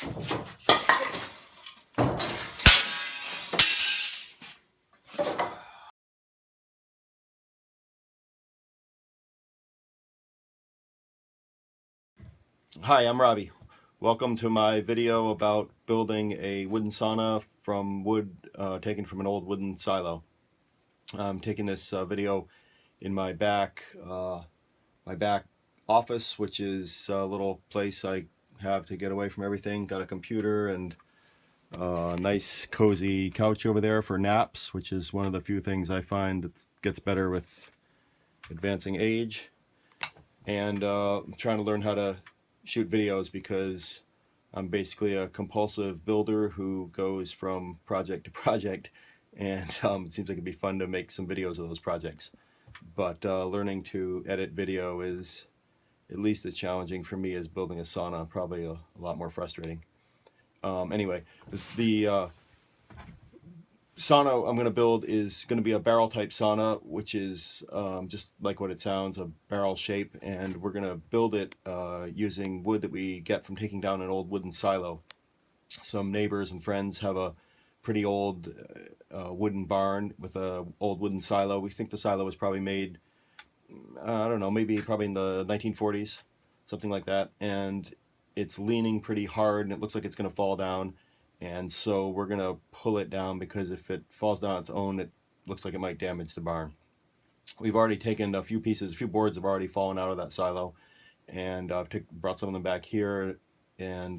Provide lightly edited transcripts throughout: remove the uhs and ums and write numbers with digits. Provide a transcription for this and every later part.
Hi, I'm Robbie. Welcome to my video about building a wooden sauna from wood taken from an old wooden silo. I'm taking this video in my back office, which is a little place I have to get away from everything. Got a computer and a nice cozy couch over there for naps, which is one of the few things I find that gets better with advancing age. And I'm trying to learn how to shoot videos because I'm basically a compulsive builder who goes from project to project, and it seems like it'd be fun to make some videos of those projects. But learning to edit video is at least as challenging for me as building a sauna, probably a lot more frustrating. Anyway, the sauna I'm going to build is going to be a barrel type sauna, which is just like what it sounds, a barrel shape, and we're going to build it using wood that we get from taking down an old wooden silo. Some neighbors and friends have a pretty old wooden barn with a old wooden silo. We think the silo was probably made, I don't know, probably in the 1940s, something like that, and it's leaning pretty hard and it looks like it's going to fall down. And so we're going to pull it down because if it falls down on its own, it looks like it might damage the barn. We've already taken a few boards have already fallen out of that silo, and I've brought some of them back here. And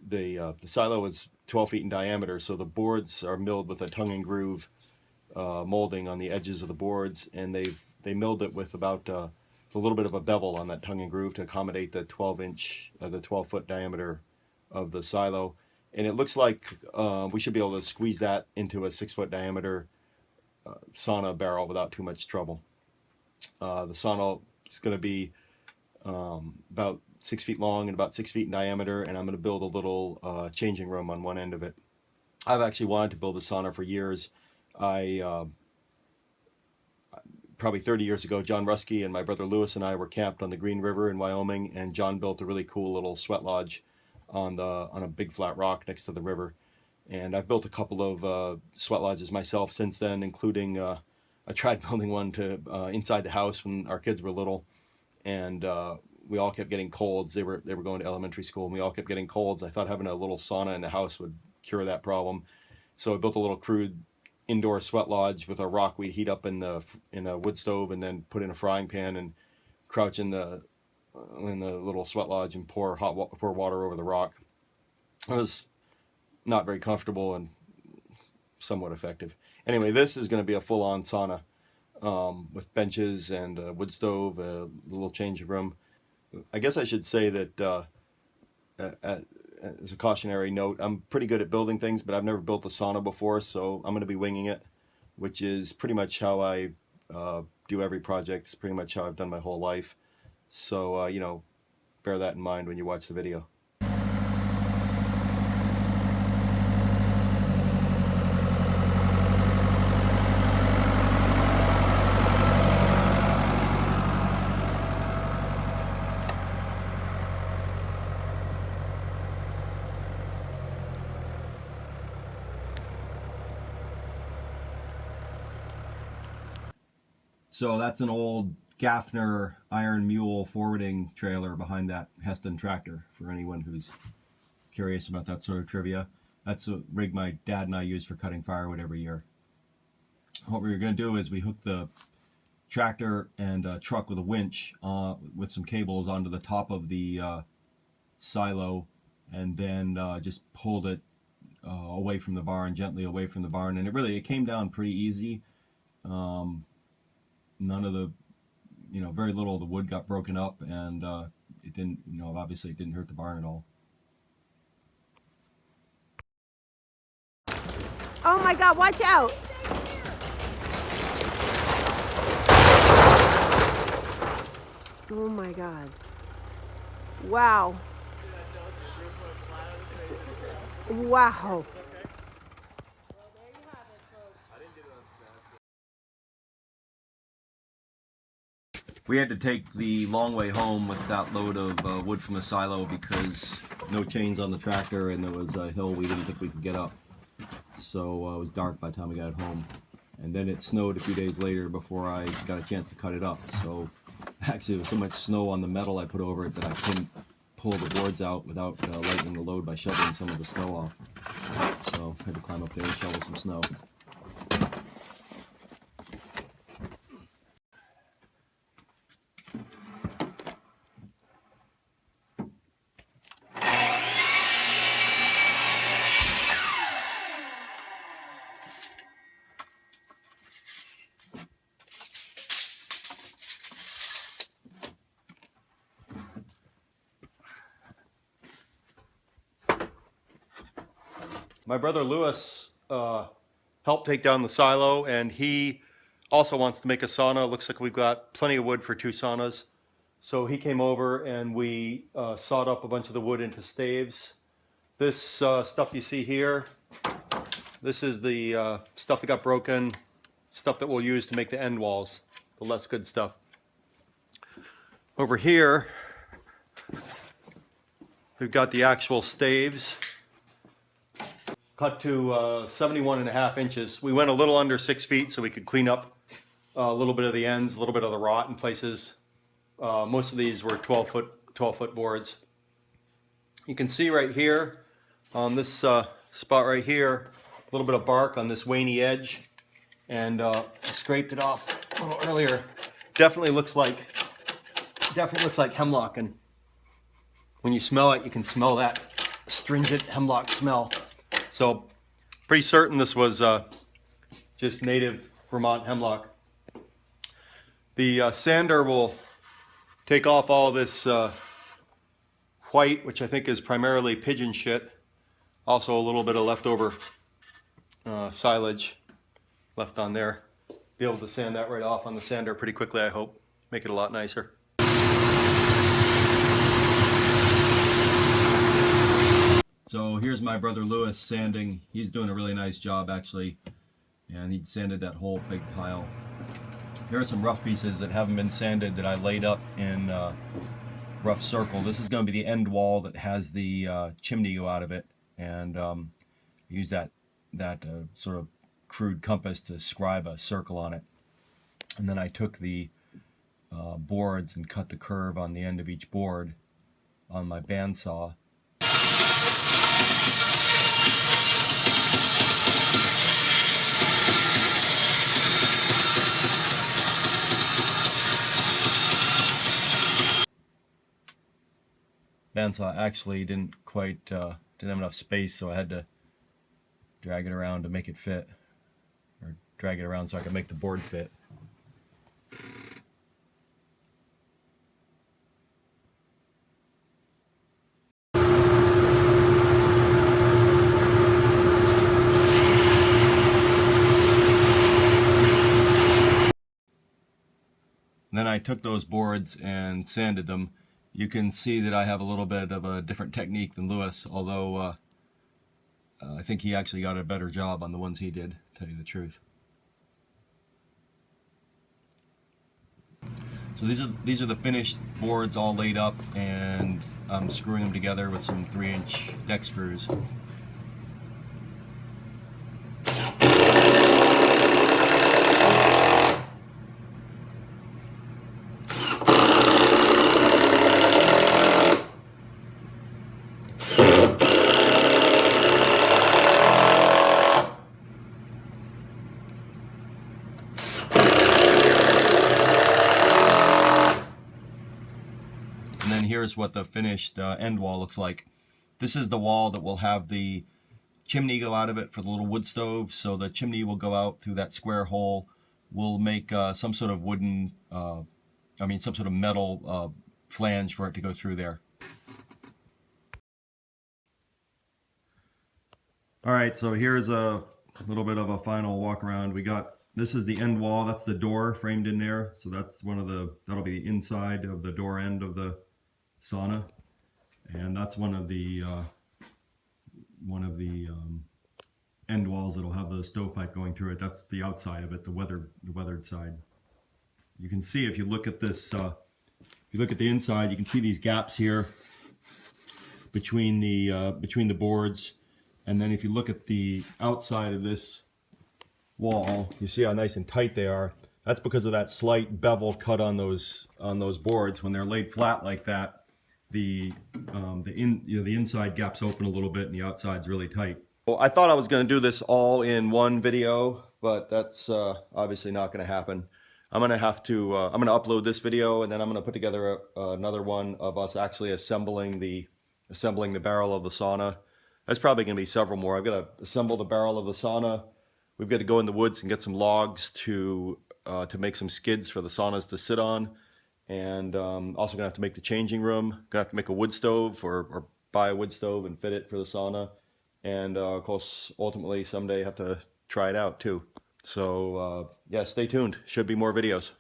the silo is 12 feet in diameter, so the boards are milled with a tongue and groove molding on the edges of the boards, and they milled it with about a little bit of a bevel on that tongue and groove to accommodate the 12-foot diameter of the silo. And it looks like we should be able to squeeze that into a 6-foot diameter sauna barrel without too much trouble. The sauna is going to be about 6 feet long and about 6 feet in diameter, and I'm going to build a little changing room on one end of it. I've actually wanted to build a sauna for years. Probably 30 years ago, John Ruskey and my brother Lewis and I were camped on the Green River in Wyoming, and John built a really cool little sweat lodge on a big flat rock next to the river. And I've built a couple of sweat lodges myself since then, including I tried building one to inside the house when our kids were little, and we all kept getting colds. They were going to elementary school, and we all kept getting colds. I thought having a little sauna in the house would cure that problem, so I built a little crude indoor sweat lodge with a rock we'd heat up in a wood stove and then put in a frying pan and crouch in the little sweat lodge and pour water over the rock. It was not very comfortable and somewhat effective. Anyway, this is going to be a full-on sauna with benches and a wood stove, a little change room. I guess I should say that as a cautionary note, I'm pretty good at building things, but I've never built a sauna before, so I'm going to be winging it, which is pretty much how I do every project. It's pretty much how I've done my whole life. So, bear that in mind when you watch the video. So that's an old Gaffner Iron Mule forwarding trailer behind that Heston tractor, for anyone who's curious about that sort of trivia. That's a rig my dad and I use for cutting firewood every year. What we're going to do is we hook the tractor and truck with a winch with some cables onto the top of the silo, and then just pulled it away from the barn, gently away from the barn, and it came down pretty easy. None of the, very little of the wood got broken up, and it didn't, obviously it didn't hurt the barn at all. Oh my God, watch out! Oh my God. Wow. Wow. We had to take the long way home with that load of wood from the silo because no chains on the tractor, and there was a hill we didn't think we could get up. So it was dark by the time we got home. And then it snowed a few days later before I got a chance to cut it up. So actually there was so much snow on the metal I put over it that I couldn't pull the boards out without lightening the load by shoveling some of the snow off. So I had to climb up there and shovel some snow. My brother Lewis helped take down the silo, and he also wants to make a sauna. Looks like we've got plenty of wood for 2 saunas. So he came over and we sawed up a bunch of the wood into staves. This stuff you see here, this is the stuff that got broken, stuff that we'll use to make the end walls, the less good stuff. Over here, we've got the actual staves, cut to 71.5 inches. We went a little under 6 feet so we could clean up a little bit of the ends, a little bit of the rot in places. Most of these were 12-foot boards. You can see right here on this spot right here, a little bit of bark on this waney edge, and I scraped it off a little earlier. Definitely looks like hemlock, and when you smell it, you can smell that astringent hemlock smell. So pretty certain this was just native Vermont hemlock. The sander will take off all this white, which I think is primarily pigeon shit. Also a little bit of leftover silage left on there. Be able to sand that right off on the sander pretty quickly, I hope. Make it a lot nicer. So here's my brother Lewis sanding. He's doing a really nice job actually, and he sanded that whole big pile. Here are some rough pieces that haven't been sanded that I laid up in rough circle. This is going to be the end wall that has the chimney go out of it, and use that sort of crude compass to scribe a circle on it. And then I took the boards and cut the curve on the end of each board on my bandsaw. Bandsaw actually didn't have enough space, so I had to drag it around to make it fit, or drag it around so I could make the board fit. And then I took those boards and sanded them. You can see that I have a little bit of a different technique than Lewis, although I think he actually got a better job on the ones he did, to tell you the truth. So these are the finished boards all laid up, and I'm screwing them together with some 3-inch deck screws. And then here's what the finished end wall looks like. This is the wall that will have the chimney go out of it for the little wood stove. So the chimney will go out through that square hole. We'll make some sort of wooden, some sort of metal flange for it to go through there. All right, so here's a little bit of a final walk around. This is the end wall, that's the door framed in there. So that's that'll be the inside of the door end of the sauna. And that's one of the end walls that'll have the stovepipe going through it. That's the outside of it, the weathered side. You can see if you look at this, if you look at the inside, you can see these gaps here. between the boards. And then if you look at the outside of this wall, you see how nice and tight they are. That's because of that slight bevel cut on those boards. When they're laid flat like that, the inside gaps open a little bit and the outside's really tight. Well, I thought I was going to do this all in one video, but that's obviously not going to happen. I'm going to have to I'm going to upload this video, and then I'm going to put together another one of us actually assembling the barrel of the sauna. That's probably going to be several more. I've got to assemble the barrel of the sauna. We've got to go in the woods and get some logs to make some skids for the saunas to sit on, and also gonna have to make the changing room. Gonna have to make a wood stove or buy a wood stove and fit it for the sauna, and of course ultimately someday have to try it out too. So yeah, stay tuned. Should be more videos.